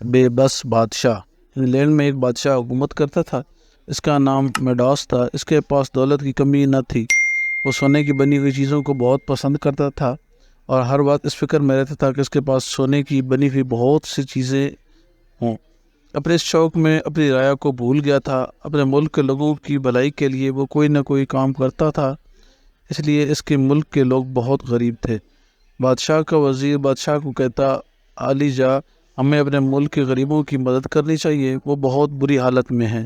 بے بس بادشاہ۔ انگلینڈ میں ایک بادشاہ حکومت کرتا تھا، اس کا نام میڈاس تھا۔ اس کے پاس دولت کی کمی نہ تھی، وہ سونے کی بنی ہوئی چیزوں کو بہت پسند کرتا تھا اور ہر وقت اس فکر میں رہتا تھا کہ اس کے پاس سونے کی بنی ہوئی بہت سی چیزیں ہوں۔ اپنے اس شوق میں اپنی رعایا کو بھول گیا تھا۔ اپنے ملک کے لوگوں کی بھلائی کے لیے وہ کوئی نہ کوئی کام کرتا تھا، اس لیے اس کے ملک کے لوگ بہت غریب تھے۔ بادشاہ کا وزیر بادشاہ کو کہتا، عالی جا، ہمیں اپنے ملک کے غریبوں کی مدد کرنی چاہیے، وہ بہت بری حالت میں ہیں۔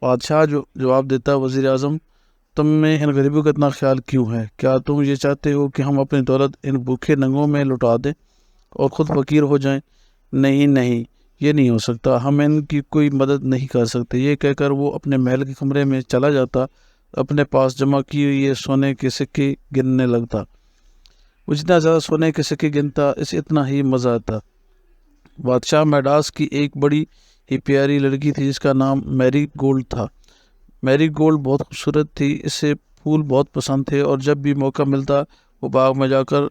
بادشاہ جواب دیتا، وزیر اعظم، تم میں ان غریبوں کا اتنا خیال کیوں ہے؟ کیا تم یہ چاہتے ہو کہ ہم اپنی دولت ان بھوکے ننگوں میں لٹا دیں اور خود فقیر ہو جائیں؟ نہیں نہیں، یہ نہیں ہو سکتا، ہم ان کی کوئی مدد نہیں کر سکتے۔ یہ کہہ کر وہ اپنے محل کے کمرے میں چلا جاتا، اپنے پاس جمع کی ہوئی یہ سونے کے سکے گننے لگتا۔ وہ جتنا زیادہ سونے کے سکے گنتا، اسے اتنا ہی مزہ آتا۔ بادشاہ میڈاس کی ایک بڑی ہی پیاری لڑکی تھی جس کا نام میری گولڈ تھا۔ میری گولڈ بہت خوبصورت تھی، اسے پھول بہت پسند تھے اور جب بھی موقع ملتا وہ باغ میں جا کر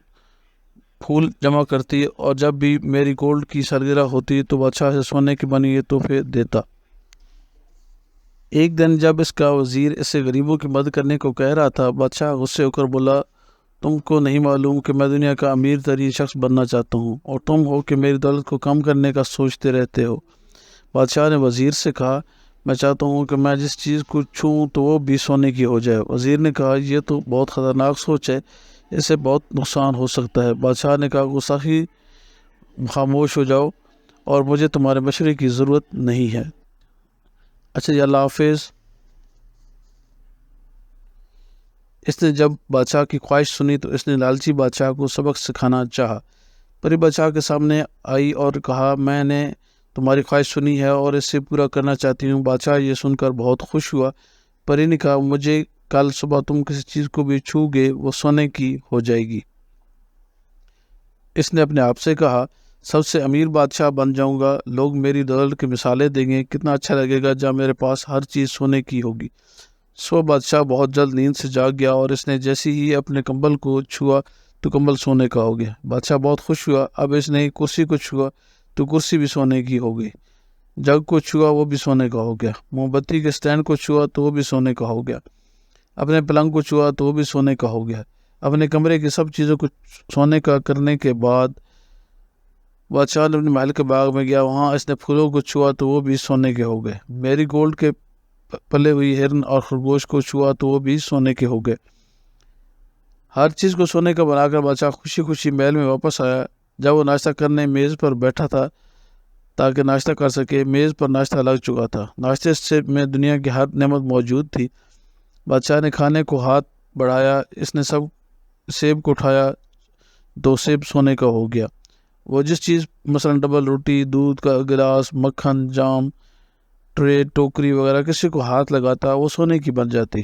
پھول جمع کرتی اور جب بھی میری گولڈ کی سالگرہ ہوتی تو بادشاہ سے سونے کے بنے ہوئے تحفے دیتا۔ ایک دن جب اس کا وزیر اسے غریبوں کی مدد کرنے کو کہہ رہا تھا، بادشاہ غصے ہو کر بولا، تم کو نہیں معلوم کہ میں دنیا کا امیر ترین شخص بننا چاہتا ہوں اور تم ہو کہ میری دولت کو کم کرنے کا سوچتے رہتے ہو۔ بادشاہ نے وزیر سے کہا، میں چاہتا ہوں کہ میں جس چیز کو چھوں تو وہ بھی سونے کی ہو جائے۔ وزیر نے کہا، یہ تو بہت خطرناک سوچ ہے، اس سے بہت نقصان ہو سکتا ہے۔ بادشاہ نے کہا، گستاخی، خاموش ہو جاؤ اور مجھے تمہارے مشورے کی ضرورت نہیں ہے۔ اچھا جی، اللہ حافظ۔ اس نے جب بادشاہ کی خواہش سنی تو اس نے لالچی بادشاہ کو سبق سکھانا چاہا۔ پری بادشاہ کے سامنے آئی اور کہا، میں نے تمہاری خواہش سنی ہے اور اسے پورا کرنا چاہتی ہوں۔ بادشاہ یہ سن کر بہت خوش ہوا۔ پری نے کہا، مجھے کل صبح تم کسی چیز کو بھی چھو گے وہ سونے کی ہو جائے گی۔ اس نے اپنے آپ سے کہا، سب سے امیر بادشاہ بن جاؤں گا، لوگ میری دولت کی مثالیں دیں گے، کتنا اچھا لگے گا جب میرے پاس ہر چیز سونے کی ہوگی۔ بادشاہ بہت جلد نیند سے جاگ گیا اور اس نے جیسے ہی اپنے کمبل کو چھوا تو کمبل سونے کا ہو گیا۔ بادشاہ بہت خوش ہوا۔ اب اس نے کرسی کو چھوا تو کرسی بھی سونے کی ہو گئی۔ جگ کو چھوا وہ بھی سونے کا ہو گیا۔ موم بتی کے سٹینڈ کو چھوا تو وہ بھی سونے کا ہو گیا۔ اپنے پلنگ کو چھوا تو وہ بھی سونے کا ہو گیا۔ اپنے کمرے کی سب چیزوں کو سونے کا کرنے کے بعد بادشاہ نے اپنے محل کے باغ میں گیا، وہاں اس نے پھولوں کو چھوا تو وہ بھی سونے کے ہو گئے۔ میری گولڈ کے پلے ہوئی ہرن اور خرگوش کو چھوا تو وہ بھی سونے کے ہو گئے۔ ہر چیز کو سونے کا بنا کر بادشاہ خوشی خوشی محل میں واپس آیا۔ جب وہ ناشتہ کرنے میز پر بیٹھا تھا تاکہ ناشتہ کر سکے، میز پر ناشتہ لگ چکا تھا۔ ناشتے سے میں دنیا کی ہر نعمت موجود تھی۔ بادشاہ نے کھانے کو ہاتھ بڑھایا، اس نے سب سیب کو اٹھایا، 2 سیب سونے کا ہو گیا۔ وہ جس چیز مثلا ڈبل روٹی، دودھ کا گلاس، مکھن، جام، ٹرے، ٹوکری وغیرہ کسی کو ہاتھ لگاتا وہ سونے کی بن جاتی۔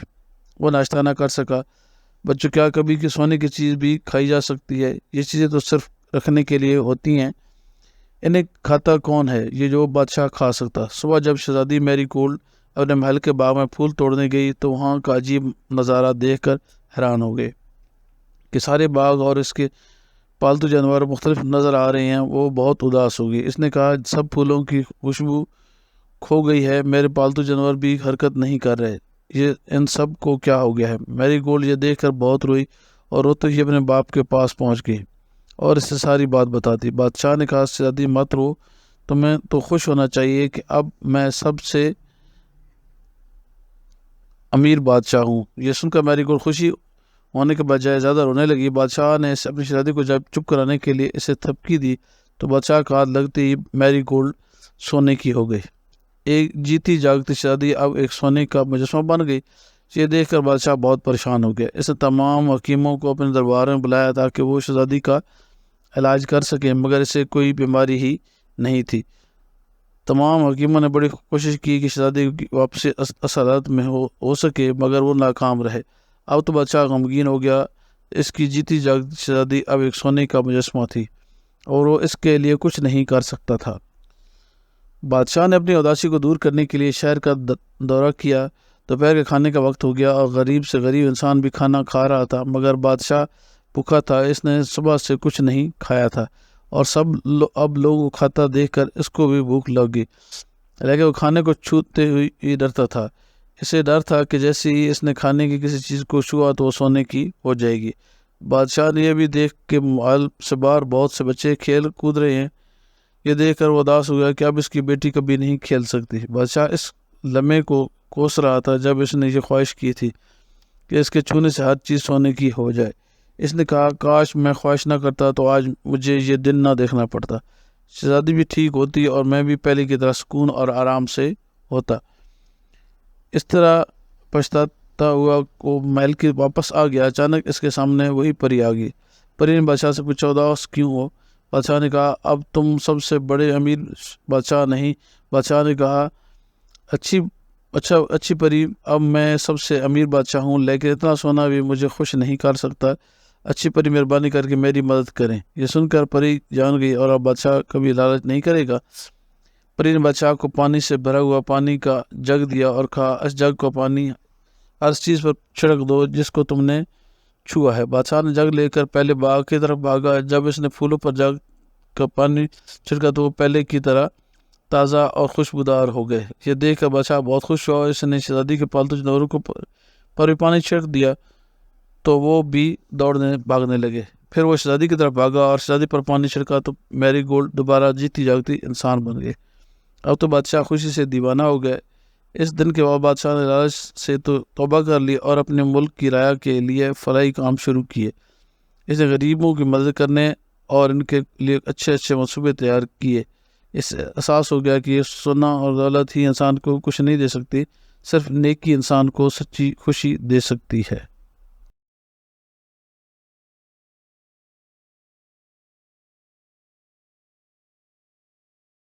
وہ ناشتہ نہ کر سکا۔ بچوں، کیا کبھی کہ سونے کی چیز بھی کھائی جا سکتی ہے؟ یہ چیزیں تو صرف رکھنے کے لیے ہوتی ہیں، انہیں کھاتا کون ہے؟ یہ جو بادشاہ کھا سکتا۔ صبح جب شہزادی میری گولڈ اپنے محل کے باغ میں پھول توڑنے گئی تو وہاں کا عجیب نظارہ دیکھ کر حیران ہو گئے کہ سارے باغ اور اس کے پالتو جانور مختلف نظر آ رہے ہیں۔ وہ بہت اداس ہو گئی۔ اس نے کہا، سب پھولوں کی خوشبو کھو گئی ہے، میرے پالتو جانور بھی حرکت نہیں کر رہے، یہ ان سب کو کیا ہو گیا ہے؟ میری گولڈ یہ دیکھ کر بہت روئی اور روتے ہی اپنے باپ کے پاس پہنچ گئی اور اس سے ساری بات بتا دی۔ بادشاہ نے کہا، شہزادی مت رو، تمہیں تو خوش ہونا چاہیے کہ اب میں سب سے امیر بادشاہ ہوں۔ یہ سن کر میری گولڈ خوشی ہونے کے بجائے زیادہ رونے لگی۔ بادشاہ نے اپنی شہزادی کو جب چپ کرانے کے لیے اسے تھپکی دی تو بادشاہ کا ہاتھ لگتے ہی میری گولڈ سونے کی ہو گئی۔ ایک جیتی جاگتی شہزادی اب ایک سونے کا مجسمہ بن گئی۔ یہ دیکھ کر بادشاہ بہت پریشان ہو گیا۔ اس نے تمام حکیموں کو اپنے دربار میں بلایا تاکہ وہ شہزادی کا علاج کر سکیں، مگر اسے کوئی بیماری ہی نہیں تھی۔ تمام حکیموں نے بڑی کوشش کی کہ شہزادی کی واپسی اصل حالت میں ہو سکے، مگر وہ ناکام رہے۔ اب تو بادشاہ غمگین ہو گیا۔ اس کی جیتی جاگتی شہزادی اب ایک سونے کا مجسمہ تھی اور وہ اس کے لیے کچھ نہیں کر سکتا تھا۔ بادشاہ نے اپنی اداسی کو دور کرنے کے لیے شہر کا دورہ کیا۔ دوپہر کے کھانے کا وقت ہو گیا اور غریب سے غریب انسان بھی کھانا کھا رہا تھا، مگر بادشاہ بھوکا تھا۔ اس نے صبح سے کچھ نہیں کھایا تھا اور اب لوگوں کو کھاتا دیکھ کر اس کو بھی بھوک لگی، لیکن وہ کھانے کو چھوتے ہوئے ہی ڈرتا تھا۔ اسے ڈر تھا کہ جیسے ہی اس نے کھانے کی کسی چیز کو چھوا تو وہ سونے کی ہو جائے گی۔ بادشاہ نے یہ بھی دیکھ کہ محل سے باہر بہت سے بچے کھیل کود رہے ہیں۔ یہ دیکھ کر وہ اداس ہو گیا کہ اب اس کی بیٹی کبھی نہیں کھیل سکتی۔ بادشاہ اس لمحے کو کوس رہا تھا جب اس نے یہ خواہش کی تھی کہ اس کے چھونے سے ہر چیز سونے کی ہو جائے۔ اس نے کہا، کاش میں خواہش نہ کرتا تو آج مجھے یہ دن نہ دیکھنا پڑتا۔ شہزادی بھی ٹھیک ہوتی اور میں بھی پہلے کی طرح سکون اور آرام سے ہوتا۔ اس طرح پچھتاتا ہوا وہ محل کی واپس آ گیا۔ اچانک اس کے سامنے وہی پری آ گئی۔ پری نے بادشاہ سے پوچھا، اداس کیوں ہو؟ بادشاہ نے کہا، اب تم سب سے بڑے امیر بادشاہ نہیں۔ بادشاہ نے کہا، اچھی پری، اب میں سب سے امیر بادشاہ ہوں، لیکن اتنا سونا بھی مجھے خوش نہیں کر سکتا۔ اچھی پری، مہربانی کر کے میری مدد کریں۔ یہ سن کر پری جان گئی اور اب بادشاہ کبھی لالچ نہیں کرے گا۔ پری نے بادشاہ کو پانی سے بھرا ہوا پانی کا جگ دیا اور کہا، اس جگ کو پانی ہر چیز پر چھڑک دو جس کو تم نے چھوا ہے۔ بادشاہ نے جگ لے کر پہلے باغ کی طرف بھاگا۔ جب اس نے پھولوں پر جگ کا پانی چھڑکا تو وہ پہلے کی طرح تازہ اور خوشبودار ہو گئے۔ یہ دیکھ کر بادشاہ بہت خوش ہوا اور اس نے شہزادی کے پالتو جانوروں پر بھی پانی چھڑک دیا تو وہ بھی بھاگنے لگے۔ پھر وہ شہزادی کی طرف بھاگا اور شہزادی پر پانی چھڑکا تو میری گولڈ دوبارہ جیتی جاگتی انسان بن گئے۔ اب تو بادشاہ خوشی سے دیوانہ ہو گئے۔ اس دن کے بعد بادشاہ نے لالچ سے تو توبہ کر لی اور اپنے ملک کی رعایا کے لیے فلاحی کام شروع کیے۔ اس نے غریبوں کی مدد کرنے اور ان کے لیے اچھے منصوبے تیار کیے۔ اس سے احساس ہو گیا کہ یہ سونا اور دولت ہی انسان کو کچھ نہیں دے سکتی، صرف نیکی انسان کو سچی خوشی دے سکتی ہے۔